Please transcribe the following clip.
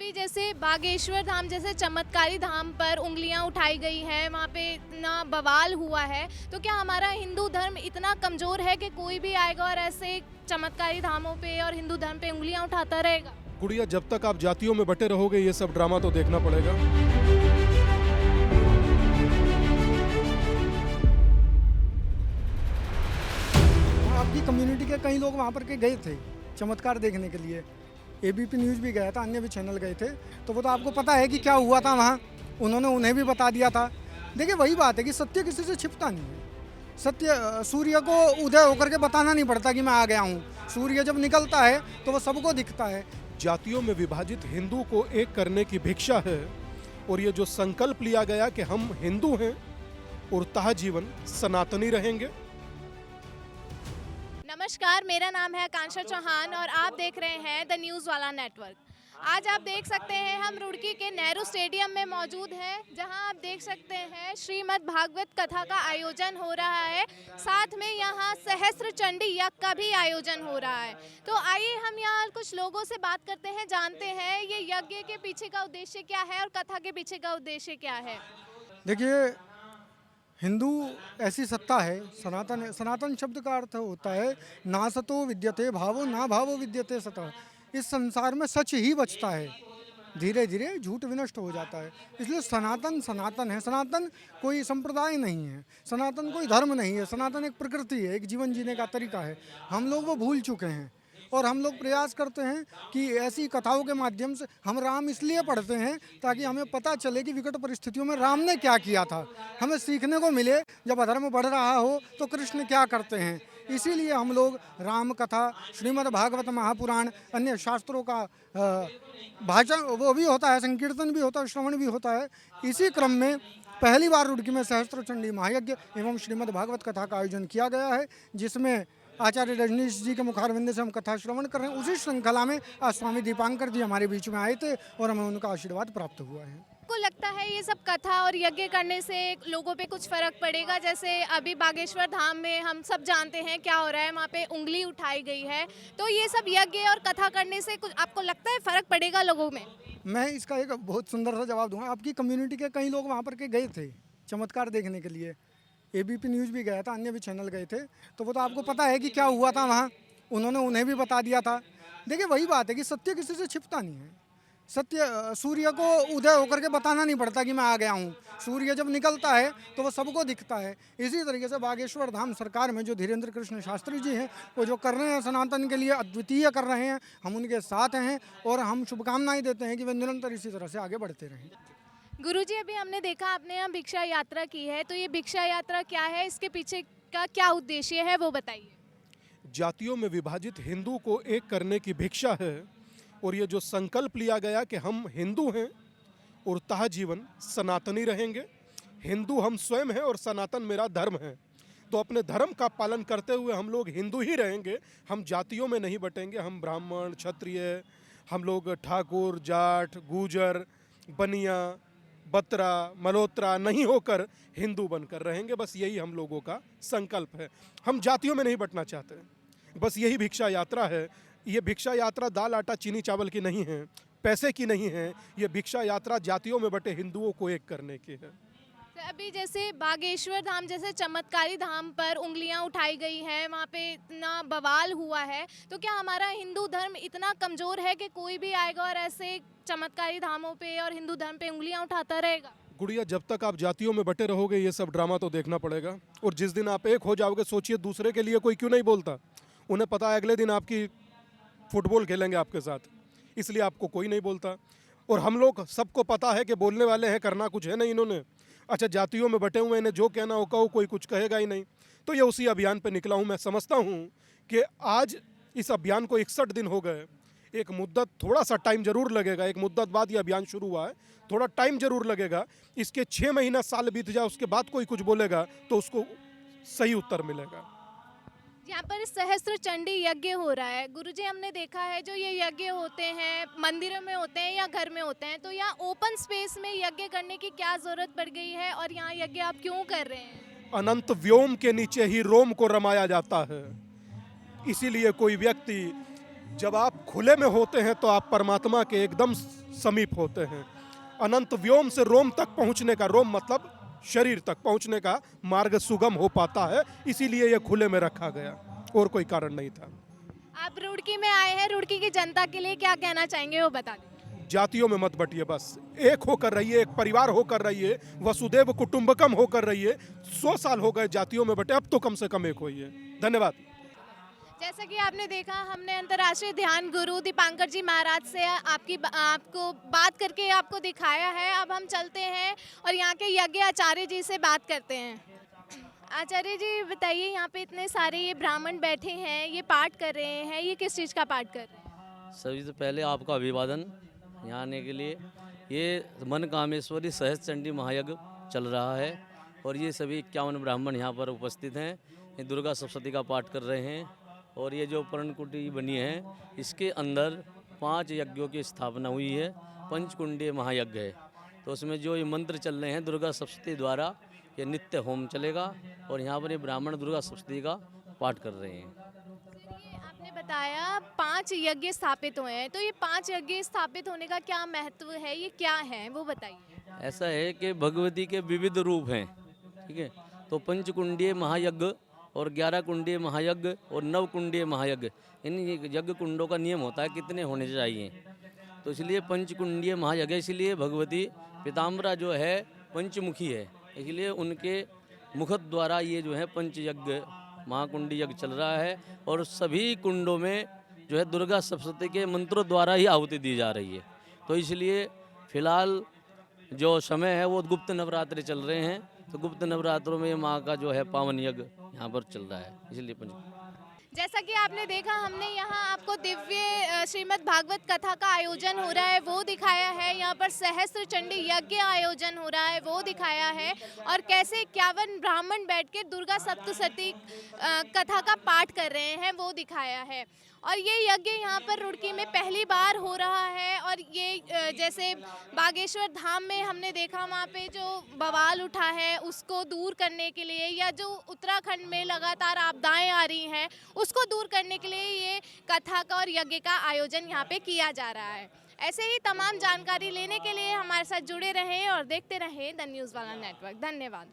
अभी जैसे बागेश्वर धाम जैसे चमत्कारी धाम पर उंगलियां उठाई गई हैं, वहाँ पे इतना बवाल हुआ है, तो क्या हमारा हिंदू धर्म इतना कमज़ोर है कि कोई भी आएगा और ऐसे चमत्कारी धामों पे और हिंदू धर्म पे उंगलियां उठाता रहेगा? गुड़िया, जब तक आप जातियों में बटे रहोगे ये सब ड्रामा तो देखना पड़ेगा। आपकी कम्युनिटी के कई लोग वहाँ पर के गए थे चमत्कार देखने के लिए। एबीपी न्यूज़ भी गया था, अन्य भी चैनल गए थे, तो वो तो आपको पता है कि क्या हुआ था वहाँ। उन्होंने उन्हें भी बता दिया था। देखिए, वही बात है कि सत्य किसी से छिपता नहीं है। सत्य सूर्य को उदय होकर के बताना नहीं पड़ता कि मैं आ गया हूँ। सूर्य जब निकलता है तो वो सबको दिखता है। जातियों में विभाजित हिंदू को एक करने की भिक्षा है, और ये जो संकल्प लिया गया कि हम हिंदू हैं और तहा जीवन सनातनी रहेंगे। नमस्कार, मेरा नाम है आकांक्षा चौहान और आप देख रहे हैं द न्यूज़ वाला नेटवर्क। आज आप देख सकते हैं हम रुड़की के नेहरू स्टेडियम में मौजूद हैं, जहां आप देख सकते हैं श्रीमद् भागवत कथा का आयोजन हो रहा है। साथ में यहां सहस्त्र चंडी यज्ञ का भी आयोजन हो रहा है। तो आइए हम यहां कुछ लोगों से बात करते हैं, जानते हैं ये यज्ञ के पीछे का उद्देश्य क्या है और कथा के पीछे का उद्देश्य क्या है। देखिए, हिंदू ऐसी सत्ता है, सनातन है। सनातन शब्द का अर्थ होता है ना सतो विद्यते भावो, ना भावो विद्यते सतः। इस संसार में सच ही बचता है, धीरे धीरे झूठ विनष्ट हो जाता है। इसलिए सनातन सनातन है। सनातन कोई संप्रदाय नहीं है, सनातन कोई धर्म नहीं है। सनातन एक प्रकृति है, एक जीवन जीने का तरीका है। हम लोग वो भूल चुके हैं और हम लोग प्रयास करते हैं कि ऐसी कथाओं के माध्यम से हम राम इसलिए पढ़ते हैं ताकि हमें पता चले कि विकट परिस्थितियों में राम ने क्या किया था। हमें सीखने को मिले, जब अधर्म बढ़ रहा हो तो कृष्ण क्या करते हैं। इसीलिए हम लोग राम कथा, श्रीमद् भागवत महापुराण, अन्य शास्त्रों का भाषण वो भी होता है, संकीर्तन भी होता है, श्रवण भी होता है। इसी क्रम में पहली बार रुड़की में सहस्त्र चंडी महायज्ञ एवं श्रीमद् भागवत कथा का आयोजन किया गया है, जिसमें आचार्य रजनीश जी के मुखारविंद से हम कथा श्रवण कर रहे हैं। उसी श्रृंखला में आज स्वामी दीपांकर जी हमारे बीच में आए थे और हमें उनका आशीर्वाद प्राप्त हुआ है। आपको लगता है ये सब कथा और यज्ञ करने से लोगों पे कुछ फर्क पड़ेगा? जैसे अभी बागेश्वर धाम में हम सब जानते हैं क्या हो रहा है, वहाँ पे उंगली उठाई गई है, तो ये सब यज्ञ और कथा करने से कुछ आपको लगता है फर्क पड़ेगा लोगों में? मैं इसका एक बहुत सुंदर सा जवाब दूंगा। आपकी कम्युनिटी के कई लोग वहाँ पर के गए थे चमत्कार देखने के लिए। एबीपी न्यूज़ भी गया था, अन्य भी चैनल गए थे, तो वो तो आपको पता है कि क्या हुआ था वहाँ। उन्होंने उन्हें भी बता दिया था। देखिए, वही बात है कि सत्य किसी से छिपता नहीं है। सत्य सूर्य को उदय होकर के बताना नहीं पड़ता कि मैं आ गया हूँ। सूर्य जब निकलता है तो वो सबको दिखता है। इसी तरीके से बागेश्वर धाम सरकार में जो धीरेन्द्र कृष्ण शास्त्री जी हैं, वो जो कर रहे हैं सनातन के लिए, अद्वितीय कर रहे हैं। हम उनके साथ हैं और हम शुभकामनाएं देते हैं कि वे निरंतर इसी तरह से आगे बढ़ते रहें। गुरुजी, अभी हमने देखा आपने यहाँ भिक्षा यात्रा की है, तो ये भिक्षा यात्रा क्या है, इसके पीछे का क्या उद्देश्य है वो बताइए। जातियों में विभाजित हिंदू को एक करने की भिक्षा है, और ये जो संकल्प लिया गया कि हम हिंदू हैं और तहा जीवन सनातनी रहेंगे। हिंदू हम स्वयं हैं और सनातन मेरा धर्म है। तो अपने धर्म का पालन करते हुए हम लोग हिंदू ही रहेंगे। हम जातियों में नहीं बटेंगे। हम ब्राह्मण, क्षत्रिय, हम लोग ठाकुर, जाट, गूजर, बनिया, बत्रा, मल्होत्रा नहीं होकर हिंदू बनकर रहेंगे। बस यही हम लोगों का संकल्प है। हम जातियों में नहीं बटना चाहते, बस यही भिक्षा यात्रा है। ये भिक्षा यात्रा दाल आटा चीनी चावल की नहीं है, पैसे की नहीं है। ये भिक्षा यात्रा जातियों में बटे हिंदुओं को एक करने की है। अभी जैसे बागेश्वर धाम जैसे चमत्कारी धाम पर उंगलियां उठाई गई हैं, वहाँ पे इतना बवाल हुआ है, तो क्या हमारा हिंदू धर्म इतना कमज़ोर है कि कोई भी आएगा और ऐसे चमत्कारी धामों पे और हिंदू धर्म पे उंगलियां उठाता रहेगा? गुड़िया, जब तक आप जातियों में बटे रहोगे ये सब ड्रामा तो देखना पड़ेगा। और जिस दिन आप एक हो जाओगे, सोचिए दूसरे के लिए कोई क्यों नहीं बोलता। उन्हें पता है अगले दिन आपकी फुटबॉल खेलेंगे आपके साथ, इसलिए आपको कोई नहीं बोलता। और हम लोग सबको पता है कि बोलने वाले हैं, करना कुछ है नहीं इन्होंने। अच्छा, जातियों में बटे हुए इन्हें जो कहना हो कहो, कोई कुछ कहेगा ही नहीं। तो ये उसी अभियान पे निकला हूँ। मैं समझता हूँ कि आज इस अभियान को 61 दिन हो गए। एक मुद्दत, थोड़ा सा टाइम जरूर लगेगा। एक मुद्दत बाद ये अभियान शुरू हुआ है, थोड़ा टाइम जरूर लगेगा। इसके 6 महीना साल बीत जाए, उसके बाद कोई कुछ बोलेगा तो उसको सही उत्तर मिलेगा। यहाँ पर सहस्त्र चंडी यज्ञ हो रहा है। गुरुजी, हमने देखा है जो ये यज्ञ होते हैं मंदिरों में होते हैं या घर में होते हैं, तो यहाँ ओपन स्पेस में यज्ञ करने की क्या जरूरत पड़ गई है और यहाँ यज्ञ आप क्यों कर रहे हैं? अनंत व्योम के नीचे ही रोम को रमाया जाता है। इसीलिए कोई व्यक्ति जब आप खुले में होते हैं तो आप परमात्मा के एकदम समीप होते हैं। अनंत व्योम से रोम तक पहुंचने का, रोम मतलब शरीर तक पहुंचने का मार्ग सुगम हो पाता है, इसीलिए यह खुले में रखा गया, और कोई कारण नहीं था। आप रुड़की में आए हैं, रुड़की की जनता के लिए क्या कहना चाहेंगे वो बता दें। जातियों में मत बटिए, बस एक होकर रहिए, एक परिवार होकर रहिए, वसुदेव कुटुंबकम होकर रहिए। 100 साल हो गए जातियों में बटे, अब तो कम से कम एक होइए। धन्यवाद। जैसा कि आपने देखा, हमने अंतर्राष्ट्रीय ध्यान गुरु दीपांकर जी महाराज से आपको बात करके आपको दिखाया है। अब हम चलते हैं और यहाँ के यज्ञ आचार्य जी से बात करते हैं। आचार्य जी बताइए, यहाँ पे इतने सारे ये ब्राह्मण बैठे हैं, ये पाठ कर रहे हैं, ये किस चीज़ का पाठ कर रहे हैं? सभी से पहले आपका अभिवादन यहाँ आने के लिए। ये मन कामेश्वरी सहज चंडी महायज्ञ चल रहा है और ये सभी 51 ब्राह्मण यहाँ पर उपस्थित हैं। ये दुर्गा सप्तशती का पाठ कर रहे हैं और ये जो पर्णकुटी बनी है, इसके अंदर 5 यज्ञों की स्थापना हुई है। पंचकुंडीय महायज्ञ है, तो उसमें जो ये मंत्र चल रहे हैं दुर्गा सप्तशती द्वारा, ये नित्य होम चलेगा और यहाँ पर ये ब्राह्मण दुर्गा सप्तशती का पाठ कर रहे हैं। ये आपने बताया 5 यज्ञ स्थापित हुए हैं, तो ये 5 यज्ञ स्थापित होने का क्या महत्व है, ये क्या है वो बताइए। ऐसा है कि भगवती के विविध रूप हैं, ठीक है। तो पंचकुंडीय महायज्ञ और 11 कुंडीय महायज्ञ और 9 कुंडीय महायज्ञ, इन यज्ञ कुंडों का नियम होता है कितने होने चाहिए। तो इसलिए पंचकुंडीय महायज्ञ, इसलिए भगवती पीताम्बरा जो है पंचमुखी है, इसलिए उनके मुख द्वारा ये जो है पंचयज्ञ महाकुंडी यज्ञ चल रहा है और सभी कुंडों में जो है दुर्गा सप्तशती के मंत्रों द्वारा ही आहुति दी जा रही है। तो इसलिए फिलहाल जो समय है वो गुप्त नवरात्रि चल रहे हैं, तो गुप्त नवरात्रों में माँ का जो है पावन यज्ञ यहाँ पर चल रहा है, इसलिए जैसा कि आपने देखा, हमने यहाँ आपको दिव्य श्रीमद् भागवत कथा का आयोजन हो रहा है वो दिखाया है। यहाँ पर सहस्त्र चंडी यज्ञ आयोजन हो रहा है वो दिखाया है, और कैसे 51 ब्राह्मण बैठ के दुर्गा सप्तशती कथा का पाठ कर रहे हैं वो दिखाया है। और ये यज्ञ यहाँ पर रुड़की में पहली बार हो रहा है। और ये जैसे बागेश्वर धाम में हमने देखा, वहाँ पे जो बवाल उठा है उसको दूर करने के लिए, या जो उत्तराखंड में लगातार आपदाएं आ रही हैं उसको दूर करने के लिए ये कथा का और यज्ञ का आयोजन यहाँ पे किया जा रहा है। ऐसे ही तमाम जानकारी लेने के लिए हमारे साथ जुड़े रहें और देखते रहें द न्यूज़ वाला नेटवर्क। धन्यवाद।